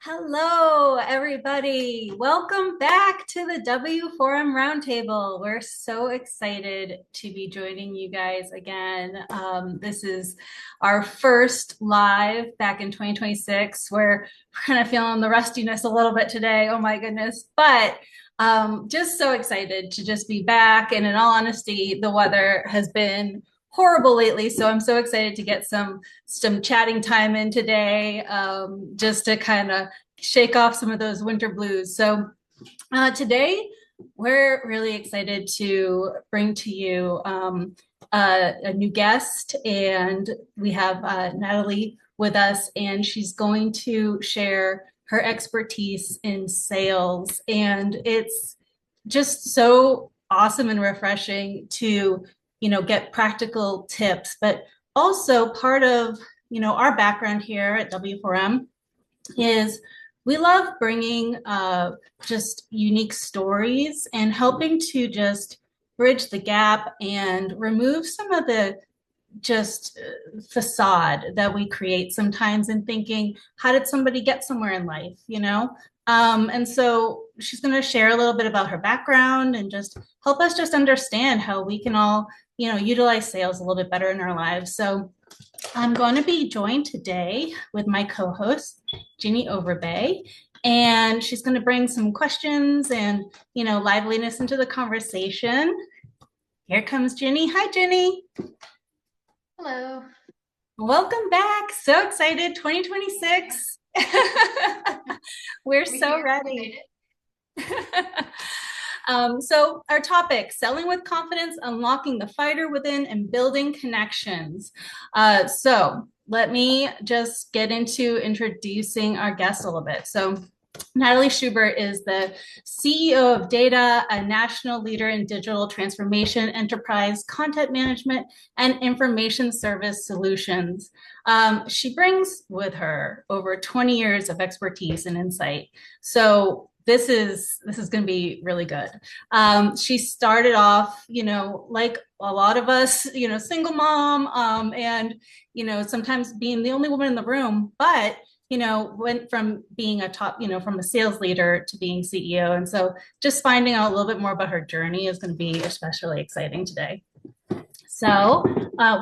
Hello, everybody. Welcome back to the W4M Roundtable. We're so excited to be joining you guys again. This is our first live back in 2026. We're kind of feeling the rustiness a little bit today. Oh my goodness. But just so excited to just be back. And in all honesty, the weather has been horrible lately. So I'm so excited to get some chatting time in today, just to kind of shake off some of those winter blues. So today we're really excited to bring to you a new guest, and we have Natalie with us, and she's going to share her expertise in sales. And it's just so awesome and refreshing to, get practical tips, but also part of, our background here at W4M is we love bringing just unique stories and helping to just bridge the gap and remove some of the just facade that we create sometimes in thinking, how did somebody get somewhere in life? And so she's going to share a little bit about her background and just help us just understand how we can all, utilize sales a little bit better in our lives. So I'm going to be joined today with my co-host, Ginny Overbay, and she's going to bring some questions and, liveliness into the conversation. Here comes Ginny. Hi, Ginny. Hello. Welcome back. So excited. 2026. We're We so here. We made ready. it. So our topic, selling with confidence, unlocking the fighter within and building connections. So let me just get into introducing our guest a little bit. So Natalie Schubert is the CEO of Daida, a national leader in digital transformation, enterprise content management, and information service solutions. She brings with her over 20 years of expertise and insight. So this is going to be really good. She started off, like a lot of us, single mom, and sometimes being the only woman in the room, but went from being a top, from a sales leader to being CEO. And so just finding out a little bit more about her journey is going to be especially exciting today. So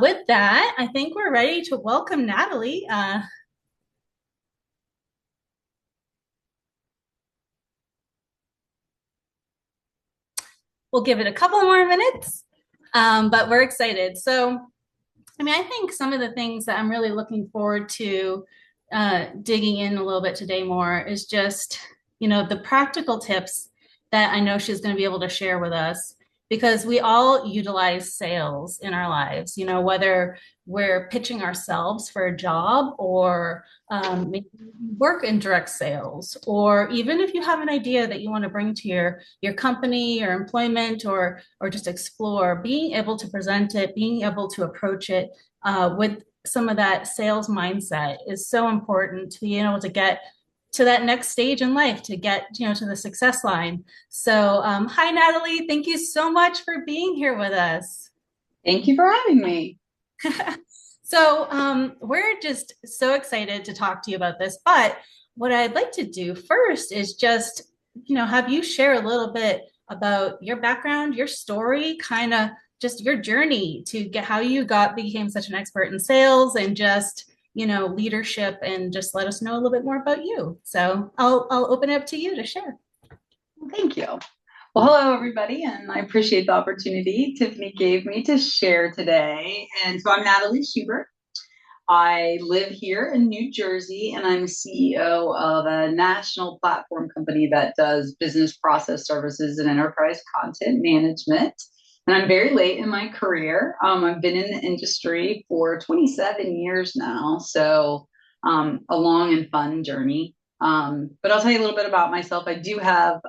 with that, I think we're ready to welcome Natalie. We'll give it a couple more minutes, but we're excited. So, I think some of the things that I'm really looking forward to digging in a little bit today more is just, the practical tips that I know she's going to be able to share with us, because we all utilize sales in our lives, whether we're pitching ourselves for a job or maybe work in direct sales, or even if you have an idea that you want to bring to your company or employment, or just explore, being able to present it, being able to approach it with some of that sales mindset is so important to be able to get to that next stage in life, to get to the success line. So hi Natalie, thank you so much for being here with us. Thank you for having me. So we're just so excited to talk to you about this, but what I'd like to do first is just have you share a little bit about your background, your story, kind of just your journey to get how you became such an expert in sales and just leadership, and just let us know a little bit more about you. So I'll open it up to you to share. Thank you. Well, hello, everybody, and I appreciate the opportunity Tiffany gave me to share today. And so I'm Natalie Schubert. I live here in New Jersey, and I'm CEO of a national platform company that does business process services and enterprise content management. And I'm very late in my career. I've been in the industry for 27 years now, so a long and fun journey. But I'll tell you a little bit about myself. I do have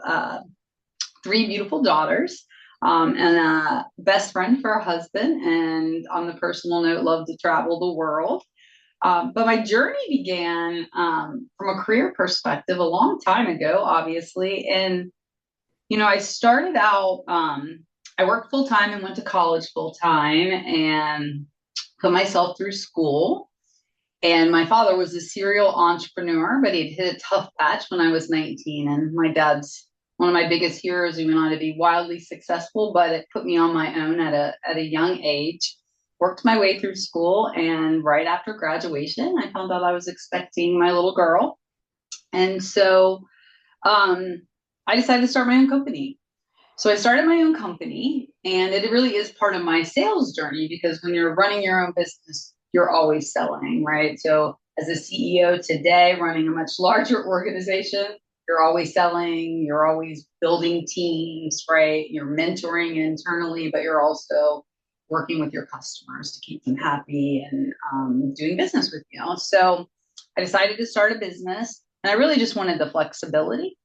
three beautiful daughters, and a best friend for a husband. And on the personal note, love to travel the world. But my journey began from a career perspective a long time ago, obviously. And, I started out, I worked full time and went to college full time and put myself through school. And my father was a serial entrepreneur, but he'd hit a tough patch when I was 19. And my dad's one of my biggest heroes. He went on to be wildly successful, but it put me on my own at a young age. Worked my way through school, and right after graduation, I found out I was expecting my little girl. And so um, I decided to start my own company. So I started my own company, and it really is part of my sales journey because when you're running your own business, you're always selling, right? So as a CEO today, running a much larger organization, you're always selling, you're always building teams, right? You're mentoring internally, but you're also working with your customers to keep them happy and doing business with you. So I decided to start a business, and I really just wanted the flexibility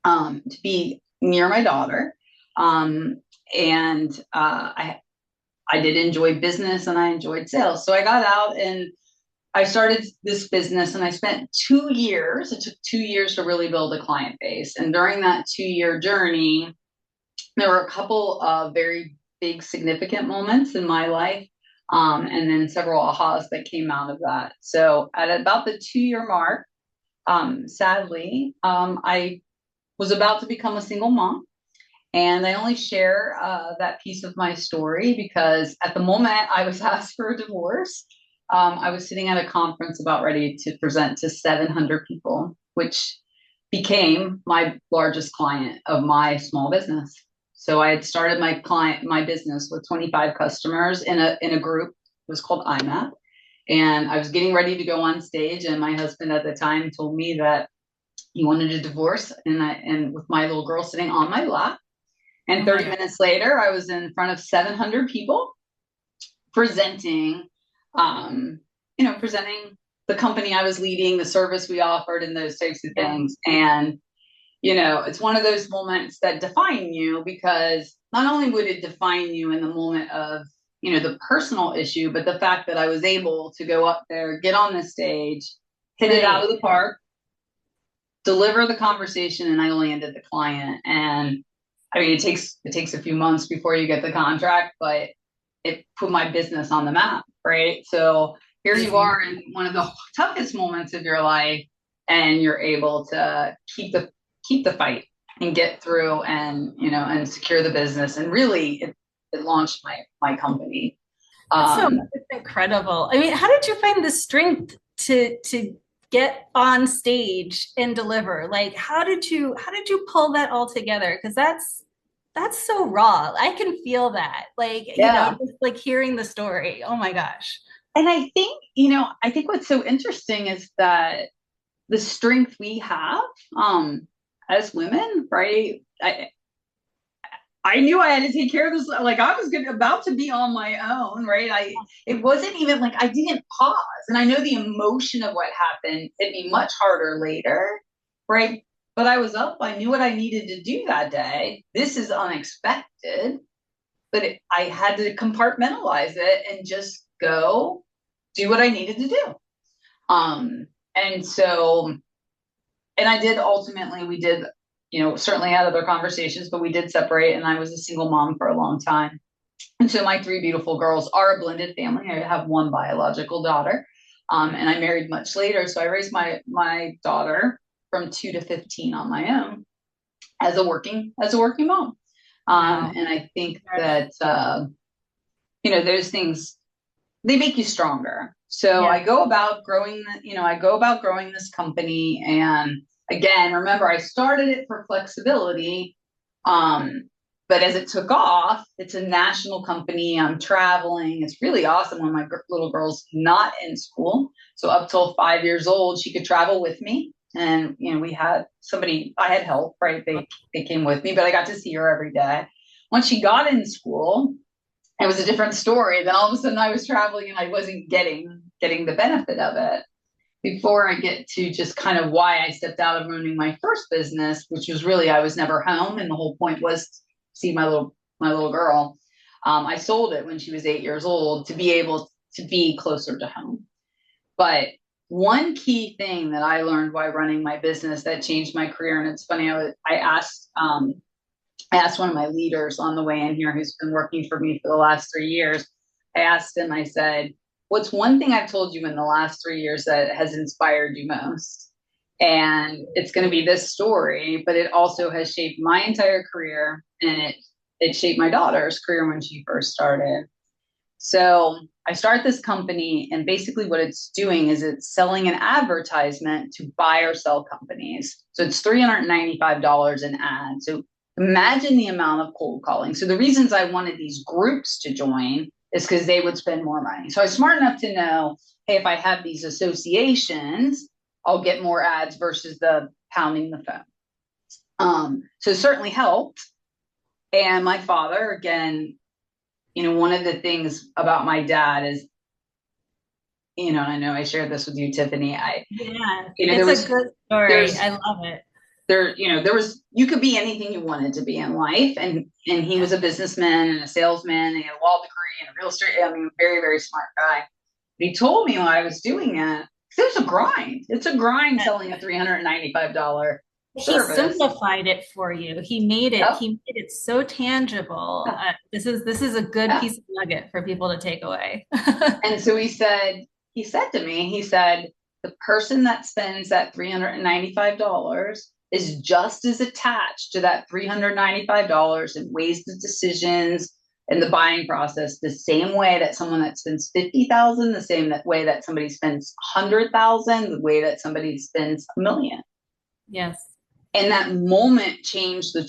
to be near my daughter. Um, and I did enjoy business and I enjoyed sales. So I got out and I started this business, and I spent 2 years. It took 2 years to really build a client base. And during that 2 year journey, there were a couple of very big, significant moments in my life. And then several ahas that came out of that. So at about the 2 year mark, sadly, I was about to become a single mom. And I only share that piece of my story because at the moment I was asked for a divorce. I was sitting at a conference about ready to present to 700 people, which became my largest client of my small business. So I had started my business with 25 customers in a group. It was called IMAP. And I was getting ready to go on stage, and my husband at the time told me that he wanted a divorce, and with my little girl sitting on my lap. And Oh my 30 God. minutes later, I was in front of 700 people presenting, presenting the company I was leading, the service we offered, and those types of Yeah. things. And, it's one of those moments that define you because not only would it define you in the moment of, the personal issue, but the fact that I was able to go up there, get on the stage, hit it out Right. of the park, deliver the conversation, and I landed the client. And I mean, it takes a few months before you get the contract, but it put my business on the map, right? So here you Amazing. are in one of the toughest moments of your life, and you're able to keep the fight and get through, and secure the business. And really, it launched my company. So Um, it's incredible. I mean, how did you find the strength to get on stage and deliver? Like, how did you pull that all together? Because that's so raw. I can feel that. Like, yeah. just like hearing the story. Oh my gosh. And I think what's so interesting is that the strength we have as women, right? I knew I had to take care of this. Like I was about to be on my own, right? It wasn't even like I didn't pause. And I know the emotion of what happened hit me much harder later, right? But I was up. I knew what I needed to do that day. This is unexpected, but I had to compartmentalize it and just go do what I needed to do. Um, and so and I did ultimately, we did, certainly had other conversations, but we did separate, and I was a single mom for a long time. And so my three beautiful girls are a blended family. I have one biological daughter, and I married much later. So I raised my daughter from 2 to 15 on my own as a working mom. Wow. And I think Gosh. that, those things, they make you stronger. So Yeah. I go about growing this company. And again, remember, I started it for flexibility. Um, but as it took off, it's a national company. I'm traveling. It's really awesome when my little girl's not in school. So up till 5 years old, she could travel with me. And, we had I had help, right? They came with me, but I got to see her every day. Once she got in school, it was a different story. Then all of a sudden I was traveling and I wasn't getting the benefit of it. Before I get to just kind of why I stepped out of running my first business, which was really I was never home, and the whole point was to see my little girl. I sold it when she was 8 years old to be able to be closer to home. But one key thing that I learned while running my business that changed my career, and it's funny, I asked one of my leaders on the way in here who's been working for me for the last 3 years. I asked him, I said, what's one thing I've told you in the last 3 years that has inspired you most? And it's going to be this story, but it also has shaped my entire career, and it shaped my daughter's career when she first started. So I start this company, and basically what it's doing is it's selling an advertisement to buy or sell companies. So it's $395 an ad. So imagine the amount of cold calling. So the reasons I wanted these groups to join is because they would spend more money. So I was smart enough to know, hey, if I have these associations, I'll get more ads versus the pounding the phone. So it certainly helped. And my father, again, one of the things about my dad is, and I know I shared this with you, Tiffany. Yeah, There it's a was, good story. there's, I love it. there was, you could be anything you wanted to be in life. And he Yeah. was a businessman and a salesman, and he had a law degree and a real estate. I mean, very, very smart guy. But he told me when I was doing it, it was a grind. It's a grind selling a $395 He service. simplified it for you. Yep. He made it so tangible. This is a good Yeah. piece of nugget for people to take away. And so he said to me, he said, the person that spends that $395 is just as attached to that $395 and weighs the decisions and the buying process the same way that someone that spends 50,000, the same way that somebody spends 100,000, the way that somebody spends a million. Yes. And that moment changed the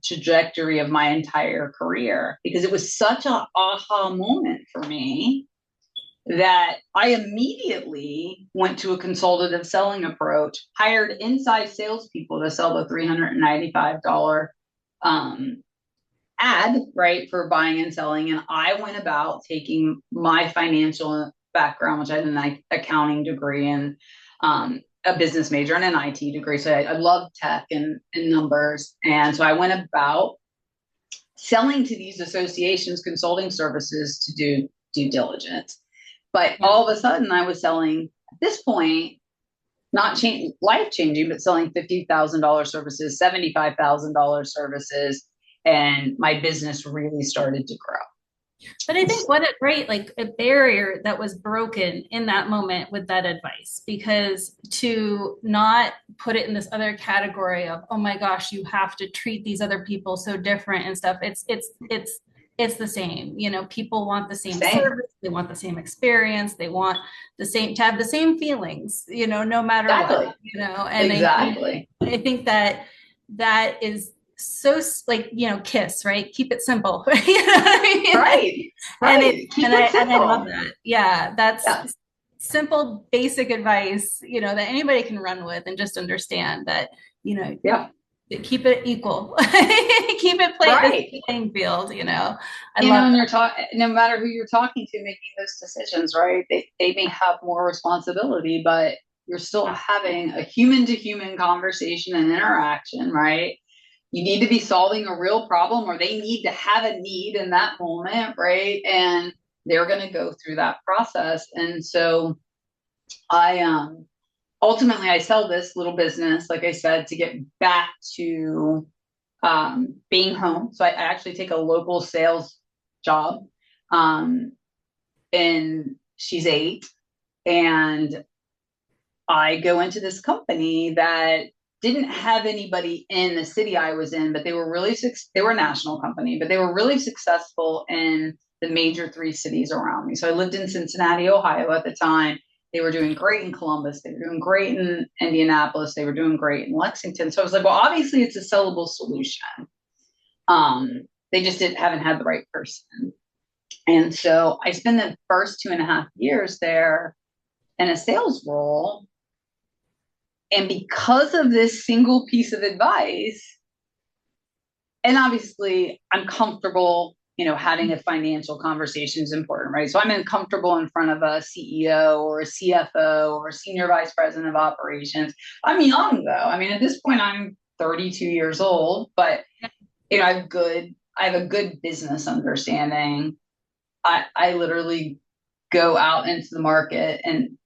trajectory of my entire career, because it was such an aha moment for me that I immediately went to a consultative selling approach, hired inside salespeople to sell the $395 ad, right, for buying and selling. And I went about taking my financial background, which I had an accounting degree and a business major and an IT degree. So I love tech and numbers. And so I went about selling to these associations consulting services to do due diligence. But Yeah. all of a sudden, I was selling at this point, not life changing, but selling $50,000 services, $75,000 services, and my business really started to grow. But I think right, like a barrier that was broken in that moment with that advice, because to not put it in this other category of, oh my gosh, you have to treat these other people so different and stuff. It's the same. People want the same Same, service, they want the same experience, they want to have the same feelings, no matter what, exactly, and exactly. I think that that is so, like, kiss, right? Keep it simple. You know what I mean? Right, and it right. Keep it and I love simple. that. Yeah, that's Yeah, simple, basic advice, that anybody can run with and just understand that, you know, yeah, keep it equal. Keep it this right. playing field. I love And that. you're talking, no matter who you're talking to making those decisions, right? They may have more responsibility, but you're still having a human to human conversation and interaction, right? You need to be solving a real problem, or they need to have a need in that moment, right? And they're going to go through that process. And so I ultimately I sell this little business, like I said, to get back to being home. So I actually take a local sales job. Um, and she's 8. And I go into this company that didn't have anybody in the city I was in, but they were they were a national company, but they were really successful in the major 3 cities around me. So I lived in Cincinnati, Ohio at the time. They were doing great in Columbus. They were doing great in Indianapolis. They were doing great in Lexington. So I was like, well, obviously it's a sellable solution. They just haven't had the right person. And so I spent the first 2.5 years there in a sales role. And because of this single piece of advice, and obviously I'm comfortable, having a financial conversation is important, right? So I'm comfortable in front of a CEO or a CFO or a senior vice president of operations. I'm young though. I mean, at this point I'm 32 years old, but I have a good business understanding. I literally go out into the market and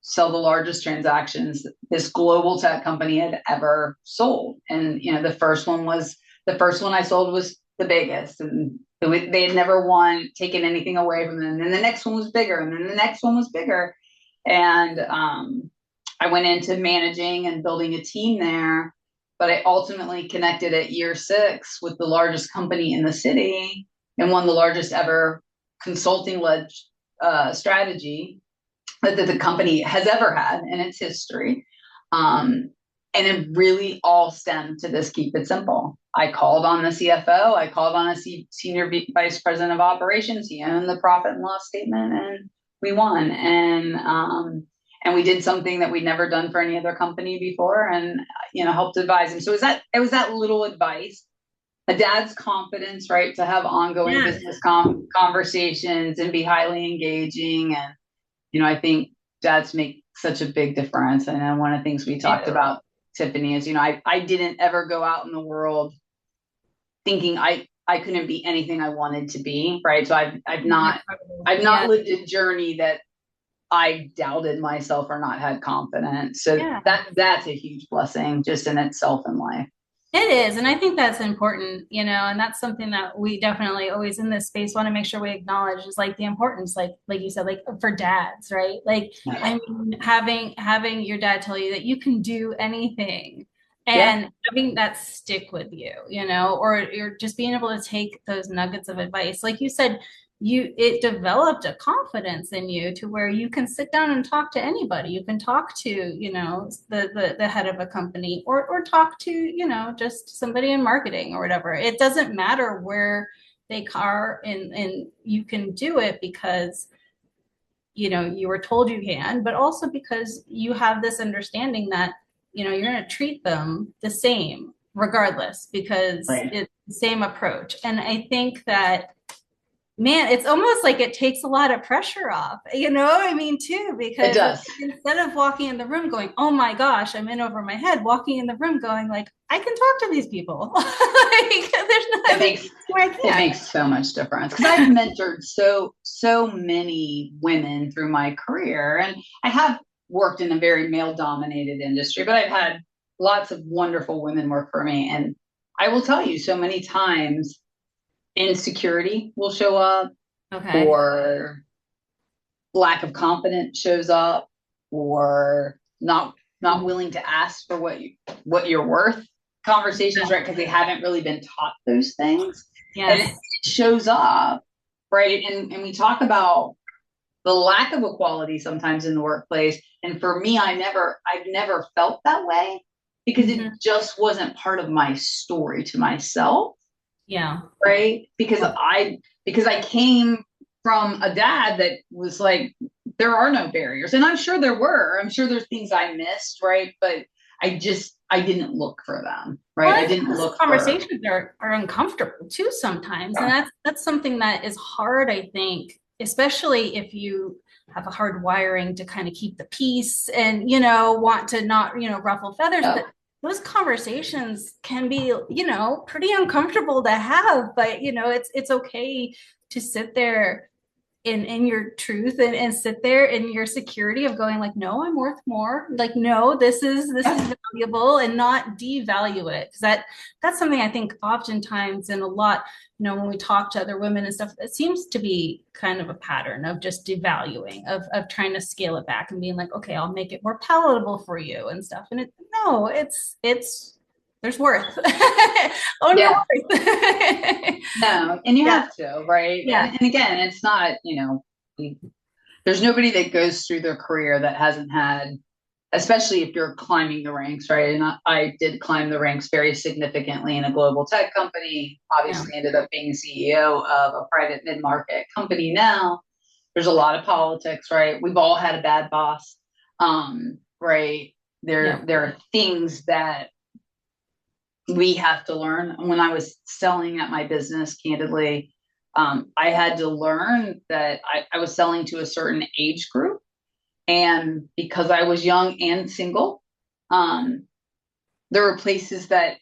sell the largest transactions this global tech company had ever sold. And the first one I sold was the biggest, and They had never taken anything away from them. And then the next one was bigger, and then the next one was bigger. And I went into managing and building a team there, but I ultimately connected at year 6 with the largest company in the city and won the largest ever consulting led strategy that the company has ever had in its history. And it really all stemmed to this: keep it simple. I called on the CFO, I called on a senior vice president of operations. He owned the profit and loss statement, and we won. And we did something that we'd never done for any other company before, and helped advise him. So it was that little advice, a dad's confidence, right, to have ongoing business conversations and be highly engaging. And I think dads make such a big difference. And one of the things we talked about, Tiffany, is I didn't ever go out in the world thinking I couldn't be anything I wanted to be, right? So I've not lived a journey that I doubted myself or not had confidence. So that's a huge blessing just in itself in life. It is. And I think that's important, and that's something that we definitely always in this space want to make sure we acknowledge, is like the importance, like you said, like for dads, right? Like, I mean, having your dad tell you that you can do anything and having that stick with you, or you're just being able to take those nuggets of advice. Like you said, it developed a confidence in you to where you can sit down and talk to anybody. You can talk to, the head of a company, or talk to, just somebody in marketing or whatever. It doesn't matter where they are, and you can do it because, you were told you can, but also because you have this understanding that, you're going to treat them the same regardless, because it's the same approach. And I think that, man, it's almost like it takes a lot of pressure off, too, because instead of walking in the room going, oh my gosh, I'm in over my head, walking in the room going like, I can talk to these people. Like, it makes so much difference, because I've mentored so many women through my career, and I have worked in a very male dominated industry, but I've had lots of wonderful women work for me. And I will tell you, so many times insecurity will show up, or lack of confidence shows up, or not willing to ask for what you're worth conversations, right? Because they haven't really been taught those things. And it shows up, right? And we talk about the lack of equality sometimes in the workplace. And for me, I've never felt that way, because it just wasn't part of my story to myself. Yeah. Right. Because I came from a dad that was like, there are no barriers. And I'm sure there's things I missed. Right. But I didn't look for them. Right. Well, I didn't look. Conversations are uncomfortable too sometimes. And that's something that is hard, I think, especially if you have a hard wiring to kind of keep the peace and, want to not, ruffle feathers. But those conversations can be, pretty uncomfortable to have, but, it's okay to sit there in your truth and sit there in your security of going like, no, I'm worth more. Like, no, this is valuable, and not devalue it. Because that's something I think oftentimes, and a lot, when we talk to other women and stuff, it seems to be kind of a pattern of just devaluing, of trying to scale it back and being like, okay, I'll make it more palatable for you and stuff. And it's there's worth. Own your worth. No, and you have to, right? Yeah. And again, it's not, there's nobody that goes through their career that hasn't had, especially if you're climbing the ranks, right? And I did climb the ranks very significantly in a global tech company. Obviously, ended up being CEO of a private mid-market company now. There's a lot of politics, right? We've all had a bad boss, right? There are things that we have to learn. When I was selling at my business, candidly, I had to learn that I was selling to a certain age group. And because I was young and single, there were places that,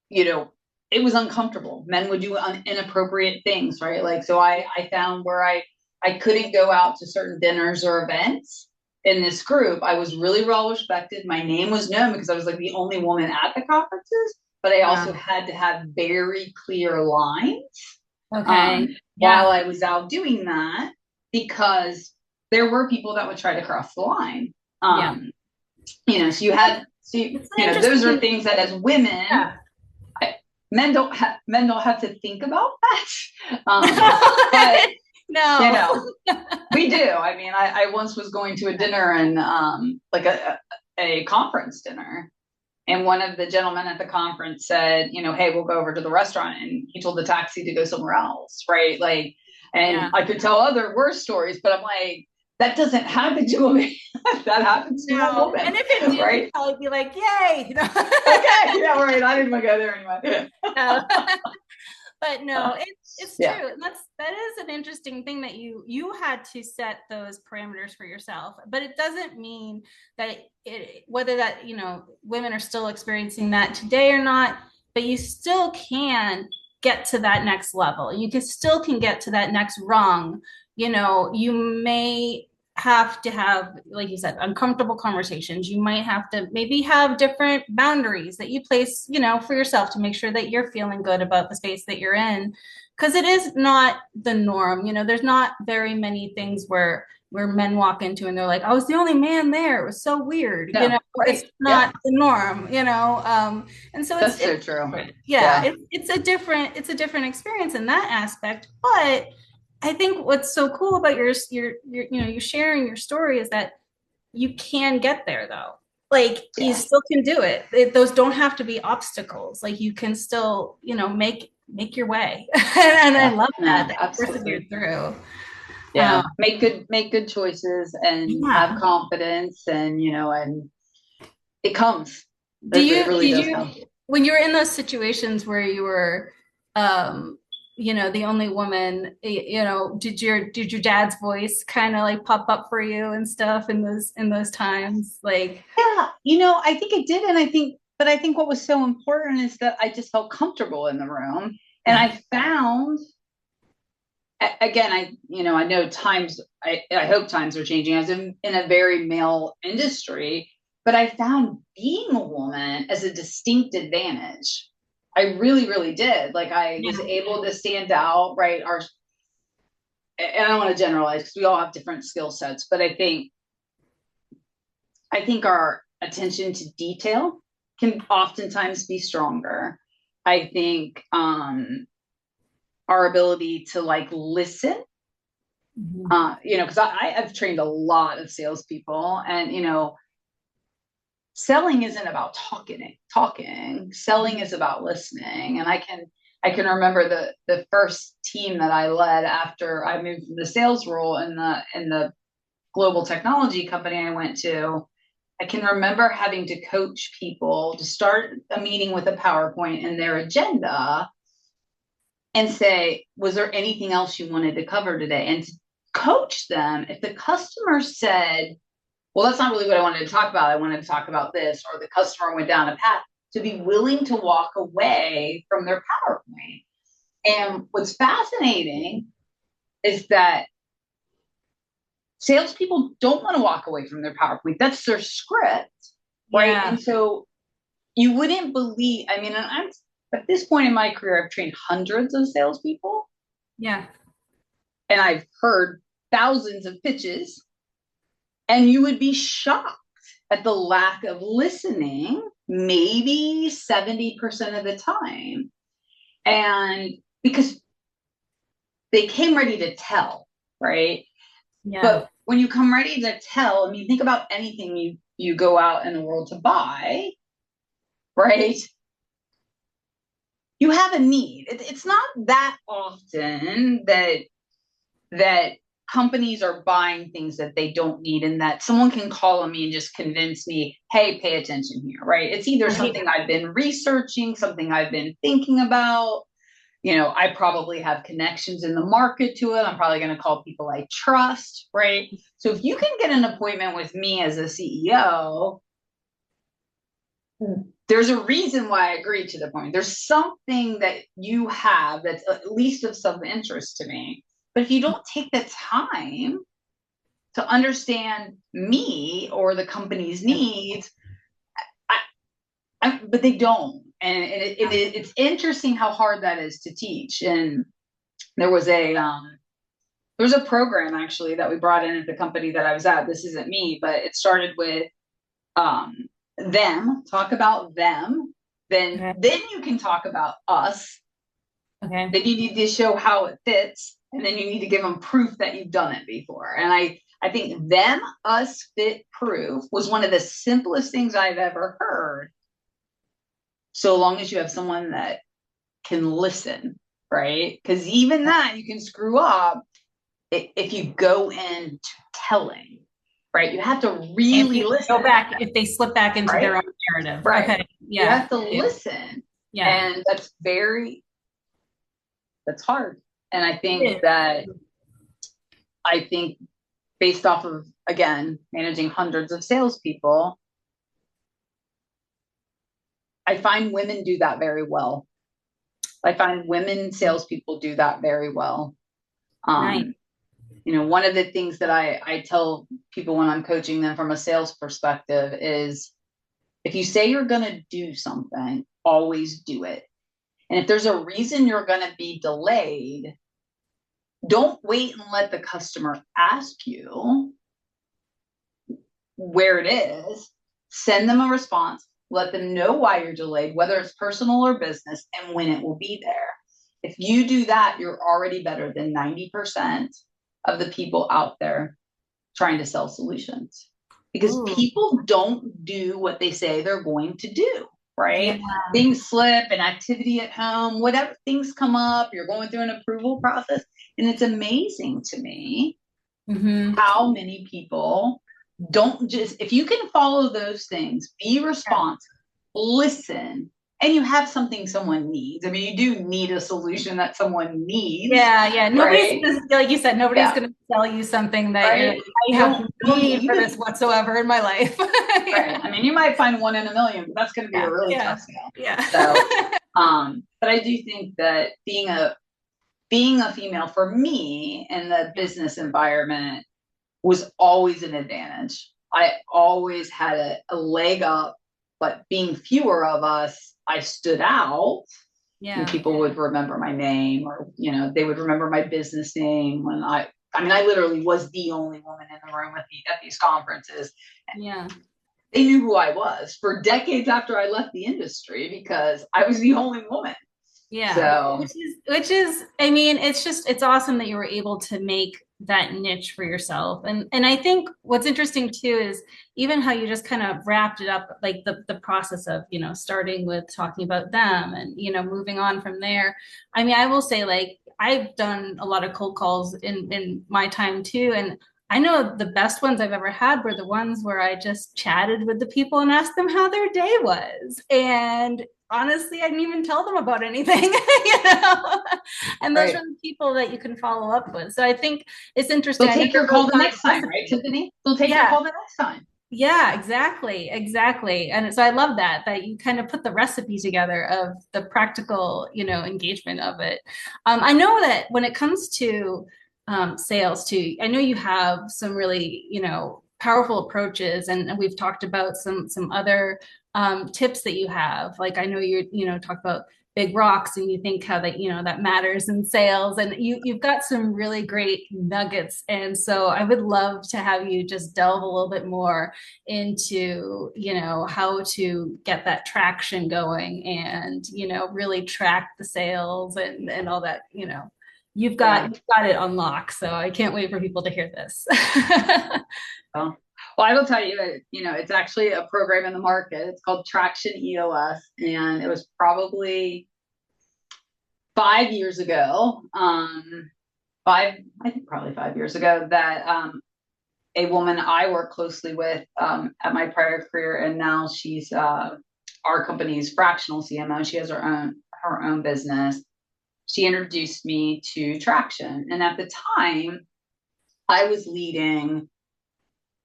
it was uncomfortable. Men would do inappropriate things, right? Like, so I found where I couldn't go out to certain dinners or events in this group. I was really well respected. My name was known because I was like the only woman at the conferences, but I also had to have very clear lines Okay. while Yeah. I was out doing that, because there were people that would try to cross the line. Yeah. So you had, so It's an those are interesting. things that as women, Yeah. I, men don't have to think about that. But you No. know, we do. I mean, I once was going to a dinner and like a conference dinner. And one of the gentlemen at the conference said, hey, we'll go over to the restaurant. And he told the taxi to go somewhere else. Right. Like, and Yeah. I could tell other worse stories, but I'm like, that doesn't happen to a man. That happens to a No. And woman. if it did, you'd Right. probably be like, yay. Okay. Yeah. Right. I didn't want to go there anyway. No. But no, it's Yeah. true. And that is an interesting thing that you had to set those parameters for yourself. But it doesn't mean that whether that, women are still experiencing that today or not, but you still can get to that next level. You can get to that next rung. You may have to have, like you said, uncomfortable conversations. You might have to maybe have different boundaries that you place, for yourself to make sure that you're feeling good about the space that you're in. Because it is not the norm. There's not very many things where men walk into and they're like, I was the only man there. It was so weird. No. It's Right. Yeah. not the norm, and so That's it's so true. yeah, Yeah. it's a different experience in that aspect. But I think what's so cool about your you sharing your story is that you can get there though. Like you Yeah. still can do it. Those don't have to be obstacles. Like you can still, make your way. And I Yeah. love No, that you persevered absolutely. through. Yeah. Um, Make good choices and have yeah. confidence, and and it comes. It really Did does you come. when you were in those situations where you were the only woman, did your dad's voice kind of like pop up for you and stuff in those times? Like, Yeah, I think it did, and I think what was so important is that I just felt comfortable in the room, and yeah. I found, again, I know times, I hope times are changing. I was in a very male industry, but I found being a woman as a distinct advantage. I really, really did. Like I was Yeah. able to stand out, right? And I don't want to generalize because we all have different skill sets, but I think our attention to detail can oftentimes be stronger. I think our ability to like listen, Mhm. because I've trained a lot of salespeople, and selling isn't about talking. Selling is about listening, and I can remember the first team that I led after I moved from the sales role in the global technology company I went to. I can remember having to coach people to start a meeting with a PowerPoint and their agenda and say, was there anything else you wanted to cover today? And to coach them, if the customer said, well, that's not really what I wanted to talk about. I wanted to talk about this, or the customer went down a path, to be willing to walk away from their PowerPoint. And what's fascinating is that salespeople don't want to walk away from their PowerPoint. That's their script, right? Yeah. And so you wouldn't believe, I mean, and I'm at this point in my career, I've trained hundreds of salespeople, Yeah. and I've heard thousands of pitches, and you would be shocked at the lack of listening, maybe 70% of the time. And because they came ready to tell, right? Yeah. But when you come ready to tell, I mean, think about anything you go out in the world to buy, right? You have a need. It's not that often that companies are buying things that they don't need, and that someone can call on me and just convince me, hey, pay attention here, right? It's either Right. something I've been researching, something I've been thinking about. I probably have connections in the market to it. I'm probably going to call people I trust, right? So if you can get an appointment with me as a CEO, there's a reason why I agreed to the appointment. There's something that you have that's at least of some interest to me. But if you don't take the time to understand me or the company's needs, but they don't. And it's interesting how hard that is to teach. And there was a program actually that we brought in at the company that I was at. This isn't me, but it started with um, them, talk about them, Okay. then you can talk about us. Okay. Then you need to show how it fits, and then you need to give them proof that you've done it before. And I think them, us, fit, proof was one of the simplest things I've ever heard. So long as you have someone that can listen, right? Because even that you can screw up if you go into telling, right? You have to If really you listen, go back, if they slip back into their right? own narrative. Right. Okay. You Yeah. have to listen. Yeah. And that's hard. And It I think based off of, again, managing hundreds of salespeople, I find women do that very well. I find women is. salespeople do that very well. Nice. Um, one of the things that I tell people when I'm coaching them from a sales perspective is if you say you're going to do something, always do it. And if there's a reason you're going to be delayed, don't wait and let the customer ask you where it is. Send them a response. Let them know why you're delayed, whether it's personal or business, and when it will be there. If you do that, you're already better than 90% of the people out there trying to sell solutions, because Ooh. people don't do what they say they're going to do, Yeah. right? Things slip, an activity at home, whatever, things come up, you're going through an approval process. And it's amazing to me Mm-hmm. how many people don't just, if you can follow those things, be responsive, listen, and you have something someone needs. I mean, you do need a solution that someone needs, Yeah, yeah. Nobody's right? like you said, nobody's Yeah, going to sell you something that you're right. like, I You have don't no need need, for this whatsoever in my life. right. Yeah, I mean, you might find one in a million, but that's going to be a yeah, really yeah, tough sale. yeah. So, but I do think that being a female for me in the Yeah, business environment was always an advantage. I always had a leg up, but being fewer of us, I stood out, and yeah, people would remember my name, or they would remember my business name when I mean, I literally was the only woman in the room at these conferences. yeah. They knew who I was for decades after I left the industry because I was the only woman. Yeah, So which is, I mean, it's awesome that you were able to make that niche for yourself. And I think what's interesting too is even how you just kind of wrapped it up, like the process of, starting with talking about them and, moving on from there. I mean, I will say like I've done a lot of cold calls in my time too. And I know the best ones I've ever had were the ones where I just chatted with the people and asked them how their day was. And honestly, I didn't even tell them about anything, And those are right. the people that you can follow up with. So I think it's interesting. They'll I take never your really call the thought of next time, right, recipe. Tiffany? They'll take your Yeah. call the next time. Yeah, exactly. Exactly. And so I love that you kind of put the recipe together of the practical, engagement of it. I know that when it comes to sales too, I know you have some really, powerful approaches, and we've talked about some other tips that you have. Like I know talk about big rocks, and you think how that that matters in sales, and you've got some really great nuggets. And so I would love to have you just delve a little bit more into how to get that traction going, and really track the sales and all that. You've got Yeah. you've got it unlocked, so I can't wait for people to hear this. Well, I will tell you, it's actually a program in the market. It's called Traction EOS, and it was probably 5 years ago, I think probably 5 years ago, that a woman I work closely with at my prior career, and now she's our company's fractional CMO. She has her own business. She introduced me to Traction, and at the time, I was leading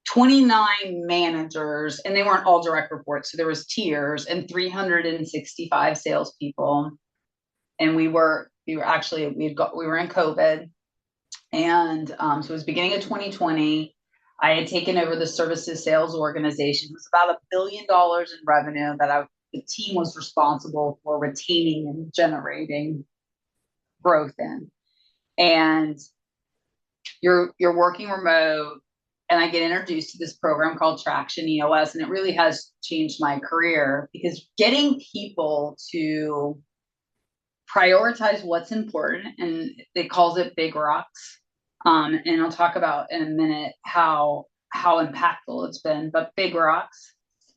29 managers, and they weren't all direct reports. So there was tiers and 365 salespeople. And we were in COVID. And so it was beginning of 2020. I had taken over the services sales organization. It was about $1 billion in revenue that the team was responsible for retaining and generating growth in. and you're working remote, and I get introduced to this program called Traction EOS, and it really has changed my career because getting people to prioritize what's important, and it calls it big rocks. And I'll talk about in a minute how impactful it's been, but big rocks,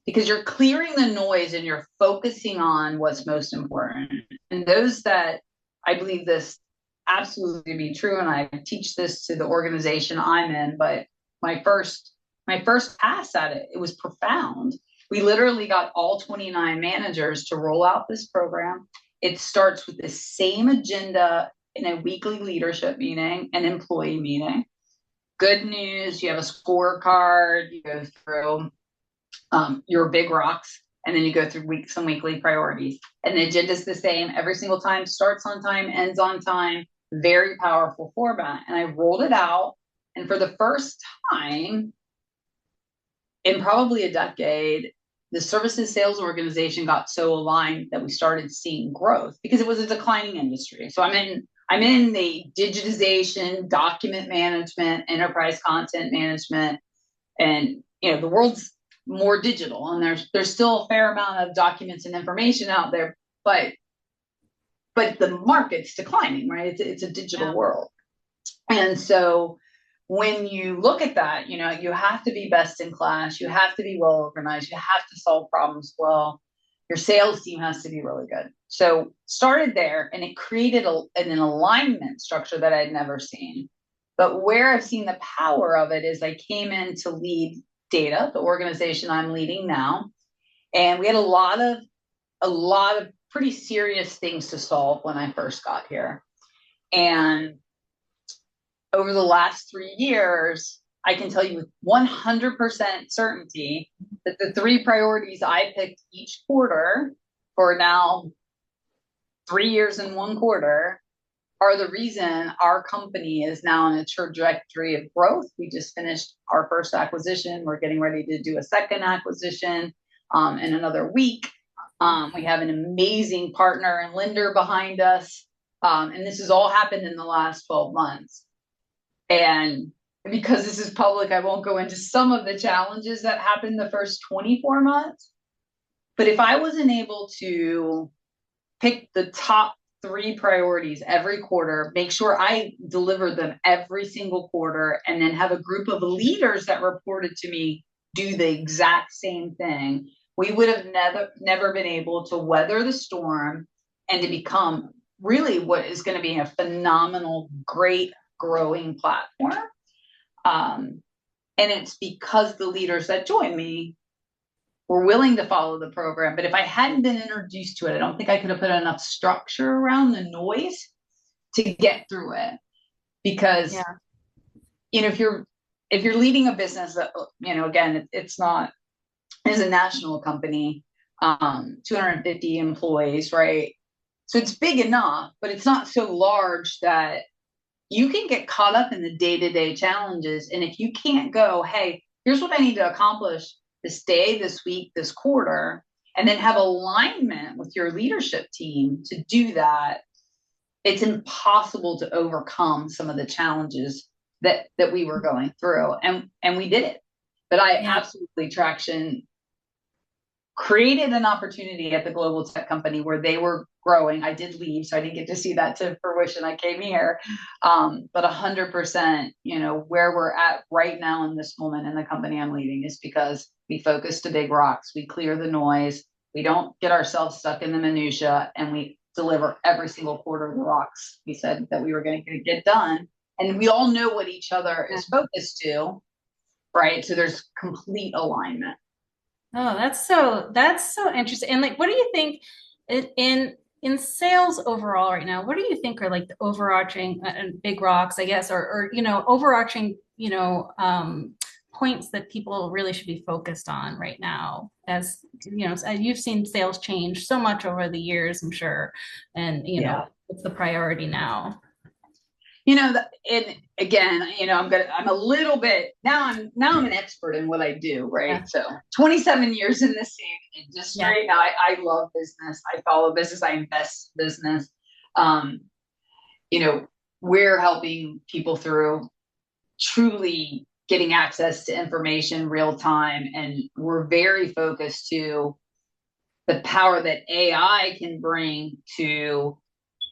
because you're clearing the noise and you're focusing on what's most important. And those that I believe this absolutely to be true, and I teach this to the organization I'm in, but my first pass at it, it was profound. We literally got all 29 managers to roll out this program. It starts with the same agenda in a weekly leadership meeting, an employee meeting. Good news, you have a scorecard, you go through your big rocks, and then you go through some weekly priorities. And the agenda is the same every single time, starts on time, ends on time, very powerful format. And I rolled it out. And for the first time in probably a decade, the services sales organization got so aligned that we started seeing growth because it was a declining industry. So I'm in the digitization, document management, enterprise content management, and the world's more digital, and there's still a fair amount of documents and information out there, but the market's declining, right? It's a digital world. And so when you look at that, you have to be best in class, you have to be well organized, you have to solve problems well. Your sales team has to be really good. So started there, and it created an alignment structure that I'd never seen. But where I've seen the power of it is I came in to lead Daida, the organization I'm leading now, and we had a lot of pretty serious things to solve when I first got here. And over the last 3 years, I can tell you with 100% certainty that the 3 priorities I picked each quarter for now 3 years and 1 quarter are the reason our company is now on a trajectory of growth. We just finished our first acquisition. We're getting ready to do a second acquisition in another week. We have an amazing partner and lender behind us. And this has all happened in the last 12 months. And because this is public, I won't go into some of the challenges that happened the first 24 months. But if I wasn't able to pick the top 3 priorities every quarter, make sure I deliver them every single quarter, and then have a group of leaders that reported to me do the exact same thing, we would have never been able to weather the storm and to become really what is going to be a phenomenal, great growing platform. And it's because the leaders that joined me were willing to follow the program. But if I hadn't been introduced to it, I don't think I could have put enough structure around the noise to get through it. Because if you're leading a business that, again, it's a national company, 250 employees, right? So it's big enough, but it's not so large that you can get caught up in the day-to-day challenges. And if you can't go, hey, here's what I need to accomplish this day, this week, this quarter, and then have alignment with your leadership team to do that, it's impossible to overcome some of the challenges that we were going through. And we did it. But absolutely, Traction created an opportunity at the global tech company where they were growing. I did leave, so I didn't get to see that to fruition. I came here. But 100%, where we're at right now in this moment in the company I'm leading is because we focus to big rocks. We clear the noise. We don't get ourselves stuck in the minutia, and we deliver every single quarter of the rocks we said that we were going to get done. And we all know what each other is focused to, right? So there's complete alignment. Oh, that's so interesting. And what do you think in sales overall right now? What do you think are the overarching big rocks, I guess, or overarching points that people really should be focused on right now? As you've seen sales change so much over the years, I'm sure, and what's the priority now? And again, I'm a little bit now I'm an expert in what I do, right? Yeah. So 27 years in the same industry. Yeah. Now I love business. I follow business. I invest in business. we're helping people through truly getting access to information real time. And we're very focused to the power that AI can bring to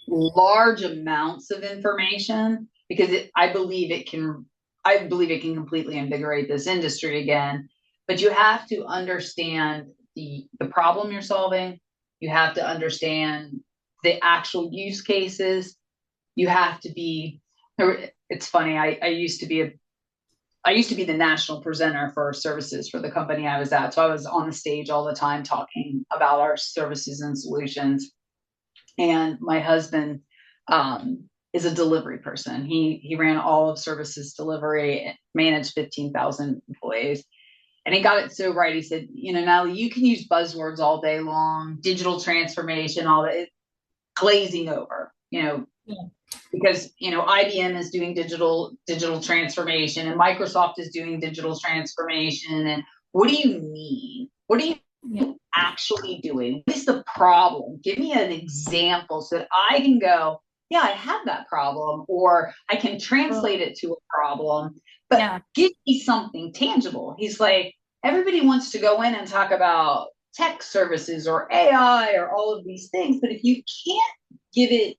large amounts of information, because I believe it can completely invigorate this industry again. But you have to understand the problem you're solving. You have to understand the actual use cases. You have to be, it's funny, I used to be the national presenter for services for the company I was at. So I was on the stage all the time talking about our services and solutions. And my husband is a delivery person. He ran all of services delivery, managed 15,000 employees. And he got it so right. He said, Natalie, you can use buzzwords all day long, digital transformation, all that, glazing over, Yeah. because IBM is doing digital transformation and Microsoft is doing digital transformation. And what do you mean? What are you Yeah. actually doing? What is the problem? Give me an example so that I can go, yeah, I have that problem, or I can translate it to a problem, but Yeah. give me something tangible. He's like, everybody wants to go in and talk about tech services or AI or all of these things, but if you can't give it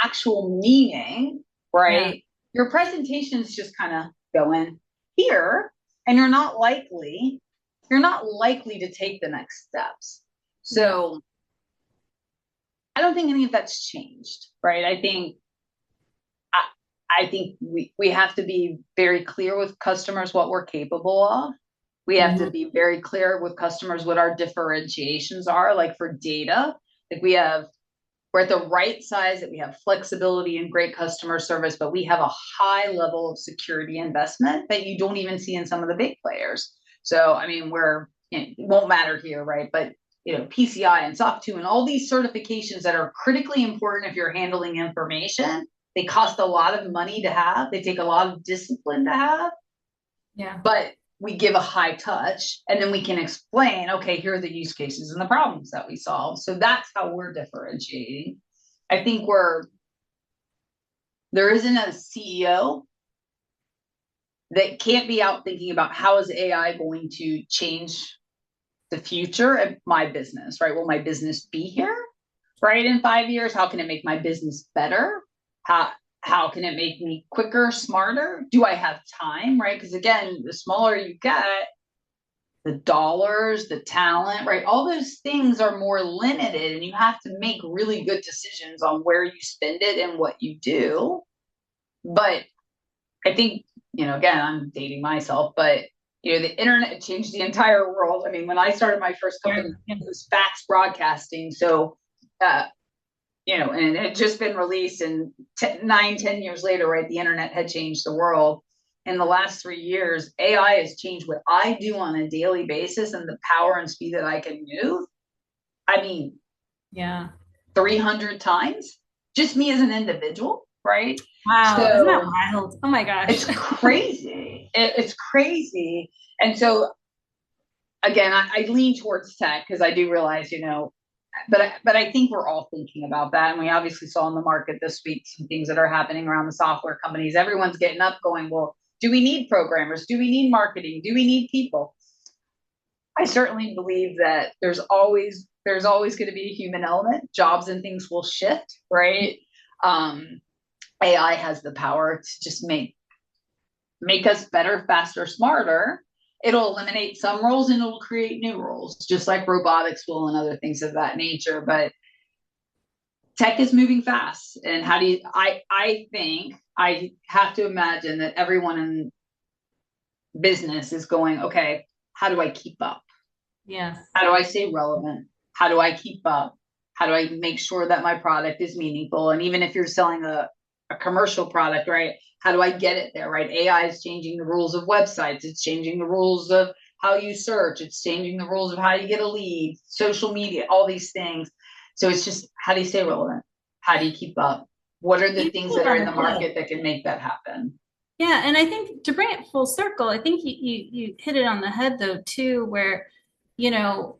actual meaning, Yeah. right? Your presentations just kind of go in here, and you're not likely to take the next steps. Yeah. So I don't think any of that's changed, right? I think we have to be very clear with customers what we're capable of. We have to Mhm. be very clear with customers what our differentiations are. Like for data, like we're at the right size, that we have flexibility and great customer service, but we have a high level of security investment that you don't even see in some of the big players. So, I mean, it won't matter here, right? But PCI and SOC 2 and all these certifications that are critically important if you're handling information, they cost a lot of money to have. They take a lot of discipline to have, Yeah. but we give a high touch, and then we can explain, okay, here are the use cases and the problems that we solve. So that's how we're differentiating. I think there isn't a CEO that can't be out thinking about how is AI going to change the future of my business, right? Will my business be here, right, in 5 years? How can it make my business better? How can it make me quicker, smarter? Do I have time, right? Because again, the smaller you get, the dollars, the talent, right? All those things are more limited, and you have to make really good decisions on where you spend it and what you do. But I think, again, I'm dating myself, but the internet changed the entire world. I mean, when I started my first Yeah. company, it was fax broadcasting. So, and it had just been released, and 10 years later, right, the internet had changed the world. In the last 3 years, AI has changed what I do on a daily basis and the power and speed that I can move. I mean, Yeah. 300 times, just me as an individual, right? Wow. Isn't that So wild? Oh my gosh. it's crazy. It's crazy. And so, again, I lean towards tech because I do realize, but I think we're all thinking about that. And we obviously saw in the market this week some things that are happening around the software companies. Everyone's getting up going, well, do we need programmers? Do we need marketing? Do we need people? I certainly believe that there's always going to be a human element. Jobs and things will shift, right? Um, AI has the power to just make us better, faster, smarter. It'll eliminate some roles and it'll create new roles, just like robotics will and other things of that nature. But tech is moving fast. And how do you, I think I have to imagine that everyone in business is going, okay, how do I keep up? Yes. How do I stay relevant? How do I keep up? How do I make sure that my product is meaningful? And even if you're selling a commercial product, right? How do I get it there, right? AI is changing the rules of websites. It's changing the rules of how you search. It's changing the rules of how you get a lead, social media, all these things. So it's just, how do you stay relevant? How do you keep up? What are the You hit things it that are on in the the head. market that can make that happen? Yeah, and I think to bring it full circle, I think you hit it on the head though too, where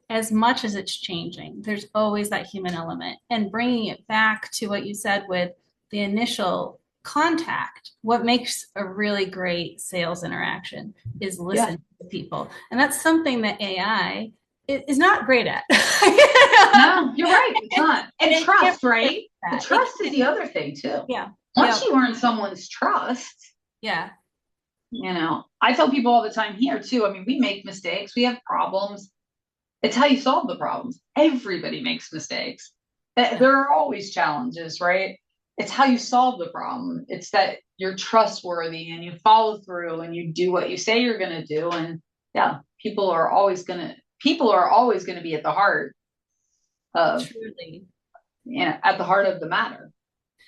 as much as it's changing, there's always that human element, and bringing it back to what you said with the initial contact. What makes a really great sales interaction is Yeah. listen to people. And that's something that AI is not great at. No, you're right. It's not. And And it can't trust, replace right? The that. It trust is can't, the other thing too. yeah. Once Yeah. you earn someone's trust, Yeah. I tell people all the time here too. I mean, we make mistakes, we have problems. It's how you solve the problems. Everybody makes mistakes. Yeah. There are always challenges, right? It's how you solve the problem. It's that you're trustworthy and you follow through and you do what you say you're going to do. And yeah, people are always going to be at the heart of, Truly. at the heart of the matter,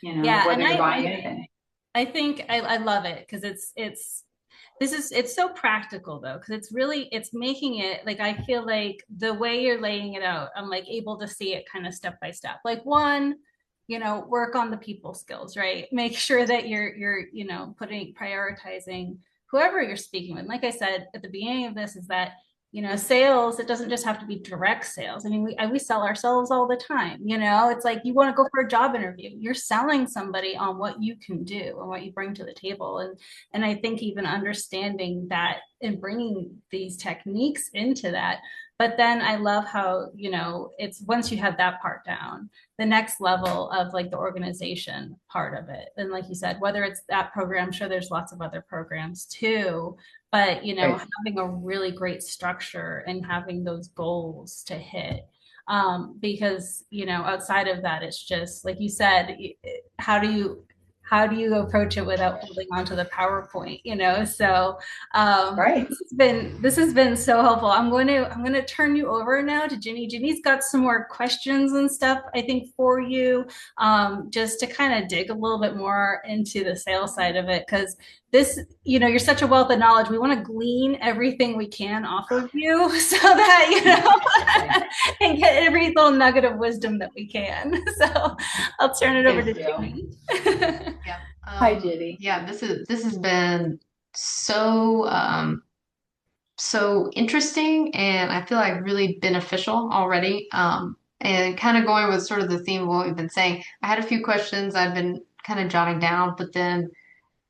Yeah. whether And you're buying anything. I think I love it because it's so practical though, because it's making it like I feel like the way you're laying it out, I'm like able to see it kind of step by step. Like one, work on the people skills, right? Make sure that you're prioritizing whoever you're speaking with. Like I said at the beginning of this, is that sales, it doesn't just have to be direct sales. I mean, we sell ourselves all the time. It's like you want to go for a job interview, you're selling somebody on what you can do and what you bring to the table. And I think even understanding that and bringing these techniques into that. But then I love how, it's once you have that part down, the next level of like the organization part of it. And like you said, whether it's that program, I'm sure there's lots of other programs too, but Right. having a really great structure and having those goals to hit. Because outside of that, it's just like you said, how do you approach it without holding on to the PowerPoint, so Right. this has been so helpful. I'm going to turn you over now to Ginny. Ginny's got some more questions and stuff, I think, for you, just to kind of dig a little bit more into the sales side of it, because this, you're such a wealth of knowledge. We want to glean everything we can off of you so that, and get every little nugget of wisdom that we can. So I'll turn it over to Thank you. Ginny. Yeah. Hi, Judy. Yeah, this has been so so interesting and I feel like really beneficial already. And kind of going with sort of the theme of what we've been saying. I had a few questions I've been kind of jotting down, but then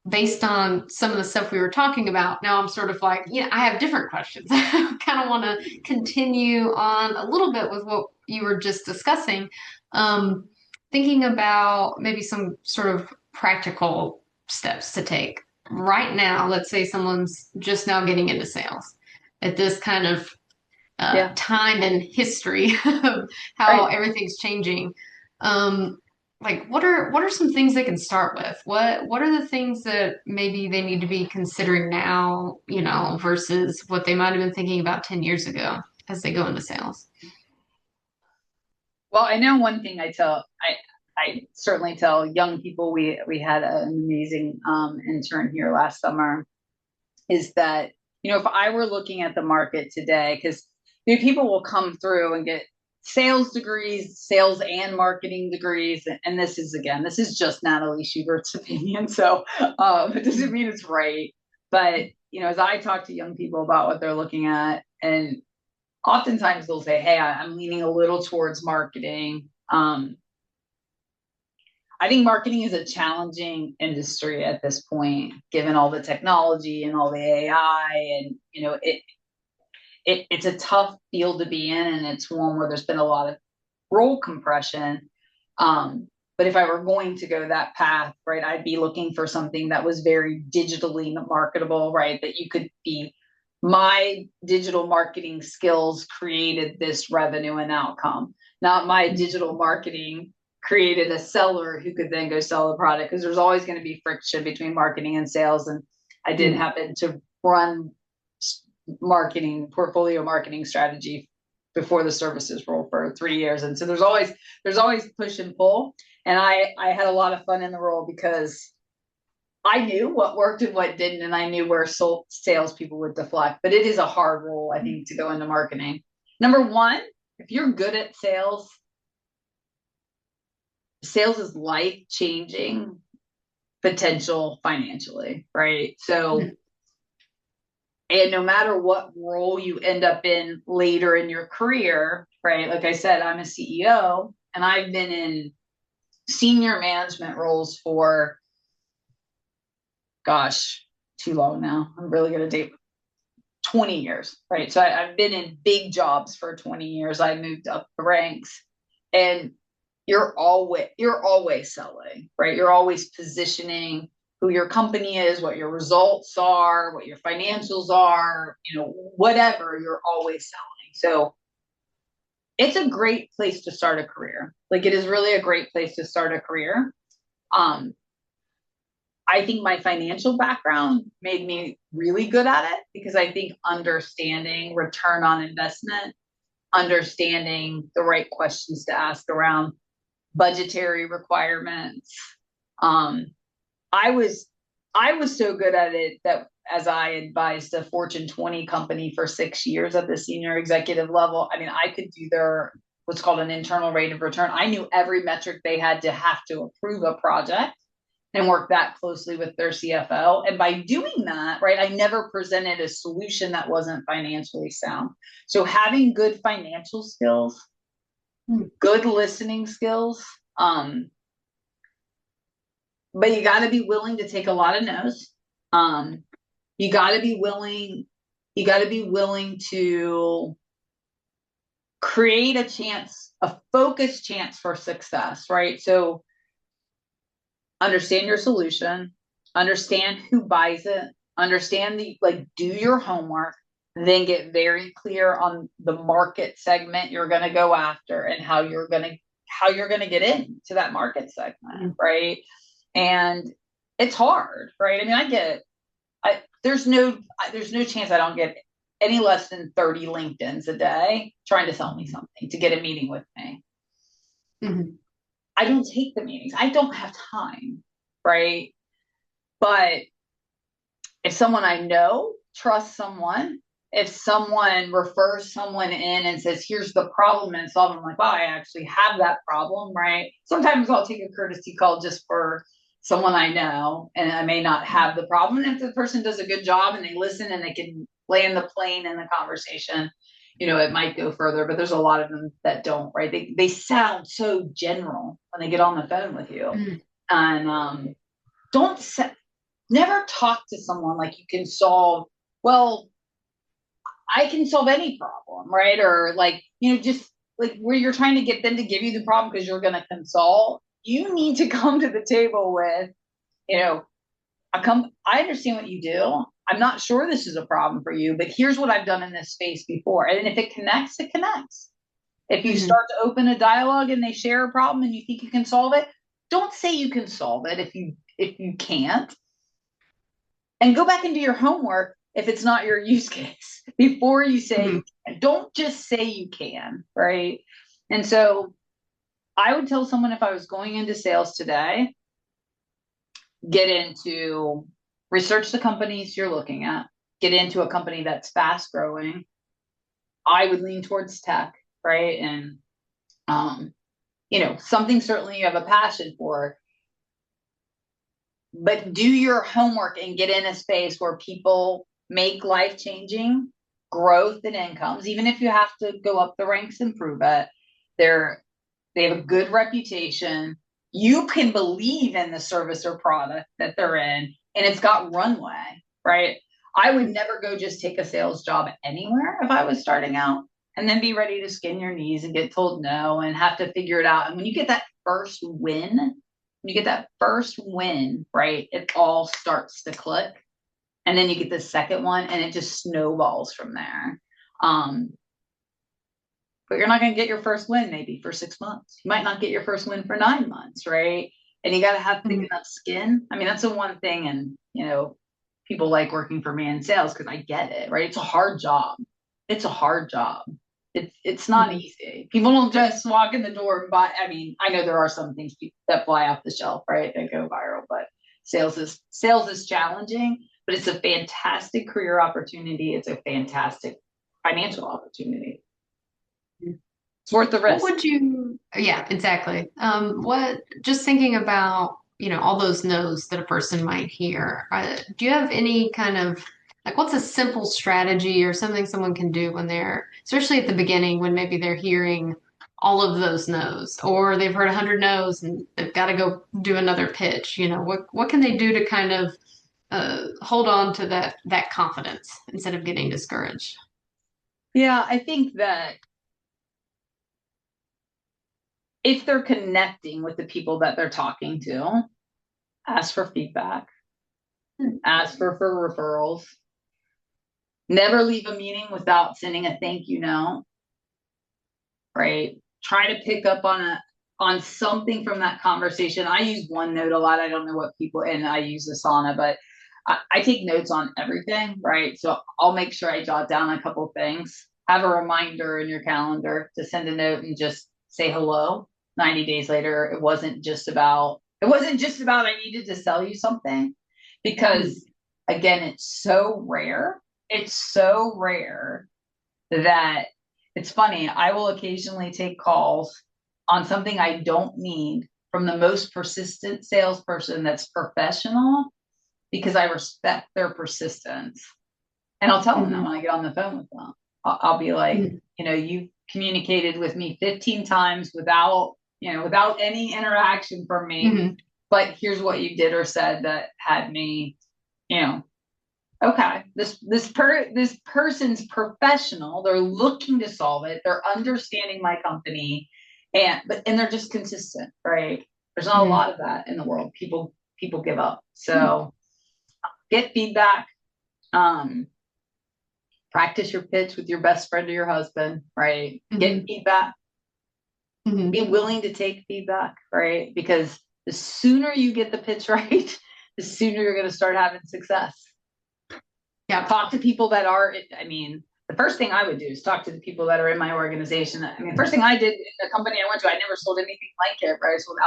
based on some of the stuff we were talking about, now I'm sort of like, I have different questions. I kind of want to continue on a little bit with what you were just discussing. Um, Thinking about maybe some sort of practical steps to take. Right now, let's say someone's just now getting into sales at this kind of Yeah. time in history of how Right. everything's changing. Like what are some things they can start with? What are the things that maybe they need to be considering now, versus what they might have been thinking about 10 years ago as they go into sales? Well, I know one thing I certainly tell young people. We had an amazing intern here last summer. Is that if I were looking at the market today, because people will come through and get sales degrees, sales and marketing degrees, and this is just Natalie Schubert's opinion, so it doesn't mean it's right. But as I talk to young people about what they're looking at, and oftentimes they'll say, "Hey, I'm leaning a little towards marketing." I think marketing is a challenging industry at this point, given all the technology and all the AI, and it's a tough field to be in, and it's one where there's been a lot of role compression. But if I were going to go that path, right, I'd be looking for something that was very digitally marketable, right? That you could be, my digital marketing skills created this revenue and outcome, not my digital marketing created a seller who could then go sell the product, because there's always going to be friction between marketing and sales. And I did happen to run portfolio marketing strategy before the services role for 3 years, and so there's always push and pull. And I had a lot of fun in the role because I knew what worked and what didn't, and I knew where salespeople would deflect. But it is a hard role, I think, to go into marketing. Number one, if you're good at sales is life changing potential financially, right? So, and no matter what role you end up in later in your career, right? Like I said, I'm a CEO and I've been in senior management roles for gosh, too long now. I'm really going to date 20 years, right? So I've been in big jobs for 20 years. I moved up the ranks, and you're always selling, right? You're always positioning who your company is, what your results are, what your financials are, whatever, you're always selling. So it's a great place to start a career. Like, it is really a great place to start a career. Um, I think my financial background made me really good at it because I think understanding return on investment, understanding the right questions to ask around budgetary requirements. Um, I was I was so good at it that as I advised a Fortune 20 company for 6 years at the senior executive level, I mean, I could do their what's called an internal rate of return. I knew every metric they had to have to approve a project and work that closely with their CFO. And by doing that, right, I never presented a solution that wasn't financially sound. So having good financial skills, good listening skills, but you got to be willing to take a lot of no's. Um, you got to be willing. You got to be willing to create a chance, a focused chance for success, right? So understand your solution, understand who buys it, understand do your homework, then get very clear on the market segment you're going to go after and how you're going to get into that market segment, right? And it's hard, right? I mean, there's no chance I don't get any less than 30 LinkedIn's a day trying to sell me something to get a meeting with me. Mm-hmm. I don't take the meetings. I don't have time, right? But if someone I know trusts someone, if someone refers someone in and says, here's the problem and solve, I'm like, wow, I actually have that problem, right? Sometimes I'll take a courtesy call just for someone I know, and I may not have the problem. And if the person does a good job and they listen and they can land the plane in the conversation, it might go further, but there's a lot of them that don't, right? They sound so general when they get on the phone with you. Mm-hmm. And don't set, never talk to someone like you can solve, well, I can solve any problem, right? Or just like where you're trying to get them to give you the problem because you're going to consult. You need to come to the table with, I understand what you do. I'm not sure this is a problem for you, but here's what I've done in this space before. And if it connects, it connects. If you start to open a dialogue and they share a problem and you think you can solve it, don't say you can solve it if you can't. And go back and do your homework if it's not your use case before you say, don't just say you can, right? And so I would tell someone if I was going into sales today, get into research the companies you're looking at, get into a company that's fast growing. I would lean towards tech, right? And, something certainly you have a passion for, but do your homework and get in a space where people make life-changing growth and incomes, even if you have to go up the ranks and prove it. They have a good reputation. You can believe in the service or product that they're in, and it's got runway, right? I would never go just take a sales job anywhere if I was starting out and then be ready to skin your knees and get told no and have to figure it out. And when you get that first win, right, it all starts to click. And then you get the second one and it just snowballs from there. But you're not going to get your first win maybe for 6 months. You might not get your first win for 9 months, right? And you got to have thick enough skin. I mean, that's the one thing. And, people like working for me in sales because I get it, right? It's a hard job. It's not easy. People don't just walk in the door and buy. I mean, I know there are some things that fly off the shelf, right? That go viral, but sales is challenging, but it's a fantastic career opportunity. It's a fantastic financial opportunity. It's worth the risk. Yeah, exactly. Just thinking about, all those no's that a person might hear, do you have any kind of, what's a simple strategy or something someone can do when especially at the beginning, when maybe they're hearing all of those no's, or they've heard 100 no's and they've got to go do another pitch, what can they do to kind of hold on to that confidence instead of getting discouraged? Yeah, I think that if they're connecting with the people that they're talking to, ask for feedback, ask for referrals, never leave a meeting without sending a thank you note, right? Try to pick up on something from that conversation. I use OneNote a lot. I don't know what people, and I use Asana, but I take notes on everything, right? So I'll make sure I jot down a couple things. Have a reminder in your calendar to send a note and just say hello. 90 days later, it wasn't just about I needed to sell you something, because again, it's so rare. It's so rare that it's funny. I will occasionally take calls on something I don't need from the most persistent salesperson that's professional, because I respect their persistence. And I'll tell them that when I get on the phone with them. I'll be like, you communicated with me 15 times without any interaction from me. But here's what you did or said that had me, okay, this person's professional. They're looking to solve it. They're understanding my company, and they're just consistent, right? There's not a lot of that in the world. People give up. So get feedback. Practice your pitch with your best friend or your husband, right? Get feedback. Be willing to take feedback, right? Because the sooner you get the pitch right, the sooner you're going to start having success. Yeah. Talk to people that are, the first thing I would do is talk to the people that are in my organization. First thing I did in the company I went to, I never sold anything like it, right? I sold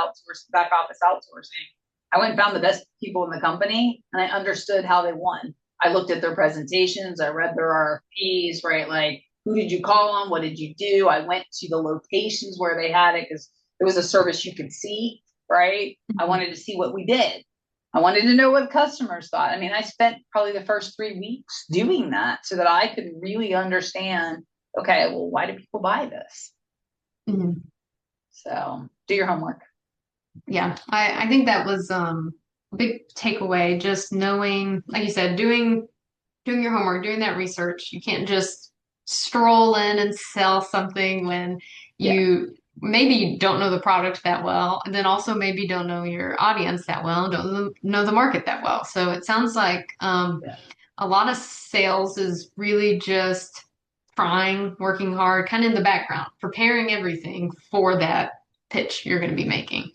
back office outsourcing. I went and found the best people in the company, and I understood how they won. I looked at their presentations. I read their RFPs, right? Like, who did you call on? What did you do? I went to the locations where they had it, because it was a service you could see, right? I wanted to see what we did. I wanted to know what customers thought. I spent probably the first 3 weeks doing that so that I could really understand, okay, well, why do people buy this? So do your homework. Yeah, I think that was a big takeaway, just knowing, like you said, doing your homework, doing that research. You can't just stroll in and sell something when you maybe you don't know the product that well, and then also maybe don't know your audience that well, don't know the market that well. So it sounds like a lot of sales is really just trying, working hard, kind of in the background, preparing everything for that pitch you're going to be making.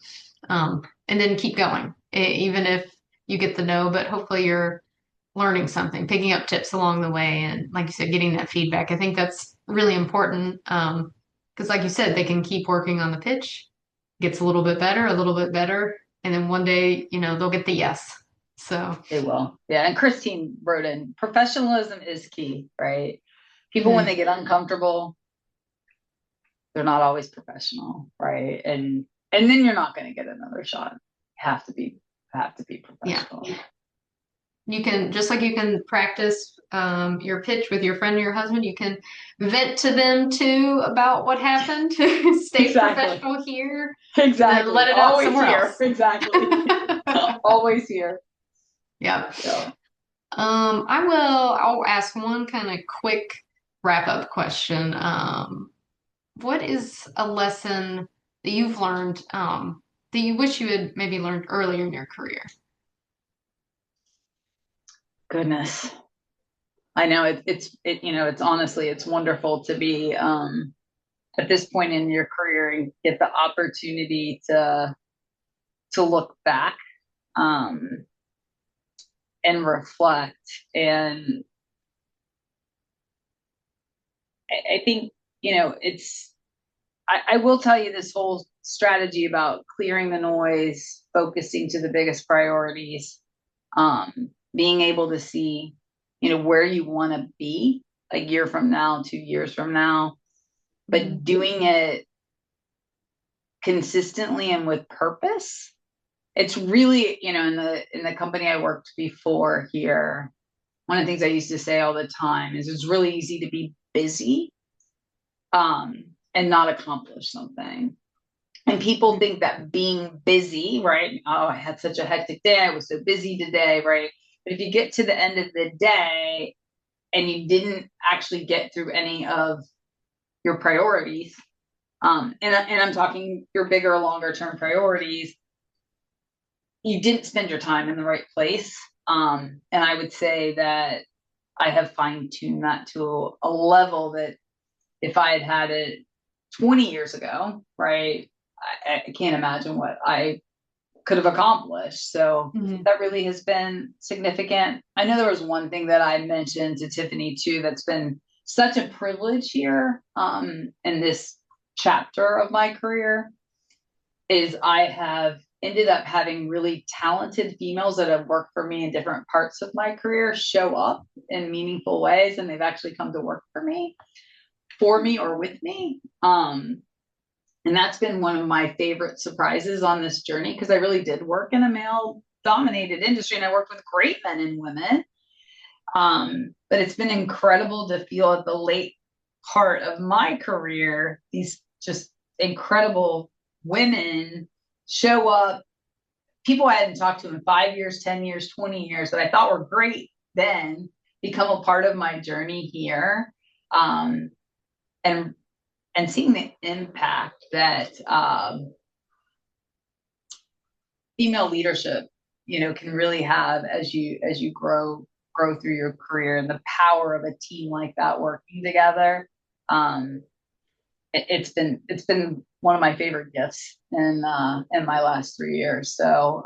And then keep going, even if you get the no, but hopefully you're learning something, picking up tips along the way. And like you said, getting that feedback. I think that's really important. Because like you said, they can keep working on the pitch, gets a little bit better, a little bit better. And then one day, they'll get the yes. So they will. Yeah. And Christine wrote in, professionalism is key, right? People, when they get uncomfortable, they're not always professional, right? And then you're not going to get another shot. You have to be professional. Yeah. You can, just like you can practice your pitch with your friend or your husband, you can vent to them too about what happened. Stay professional here. Exactly. And let it out always somewhere here. else. Exactly. Always here. Yeah. I'll ask one kind of quick wrap up question. What is a lesson that you've learned that you wish you had maybe learned earlier in your career? Goodness. I know it's honestly, it's wonderful to be at this point in your career and get the opportunity to look back and reflect. And I think, I will tell you, this whole strategy about clearing the noise, focusing to the biggest priorities, being able to see, where you want to be a year from now, 2 years from now, but doing it consistently and with purpose. It's really, in the company I worked before here, one of the things I used to say all the time is it's really easy to be busy and not accomplish something. And people think that being busy, right? Oh, I had such a hectic day. I was so busy today, right? But if you get to the end of the day and you didn't actually get through any of your priorities, and I'm talking your bigger, longer term priorities, you didn't spend your time in the right place. And I would say that I have fine tuned that to a level that if I had had it 20 years ago, right, I can't imagine what I could have accomplished. So that really has been significant. I know there was one thing that I mentioned to Tiffany too that's been such a privilege here in this chapter of my career is I have ended up having really talented females that have worked for me in different parts of my career show up in meaningful ways, and they've actually come to work for me or with me. And that's been one of my favorite surprises on this journey because I really did work in a male dominated industry and I worked with great men and women. But it's been incredible to feel at the late part of my career, these just incredible women show up, people I hadn't talked to in 5 years, 10 years, 20 years that I thought were great then become a part of my journey here. And seeing the impact that female leadership, can really have as you grow through your career, and the power of a team like that working together. It's been one of my favorite gifts in my last 3 years. So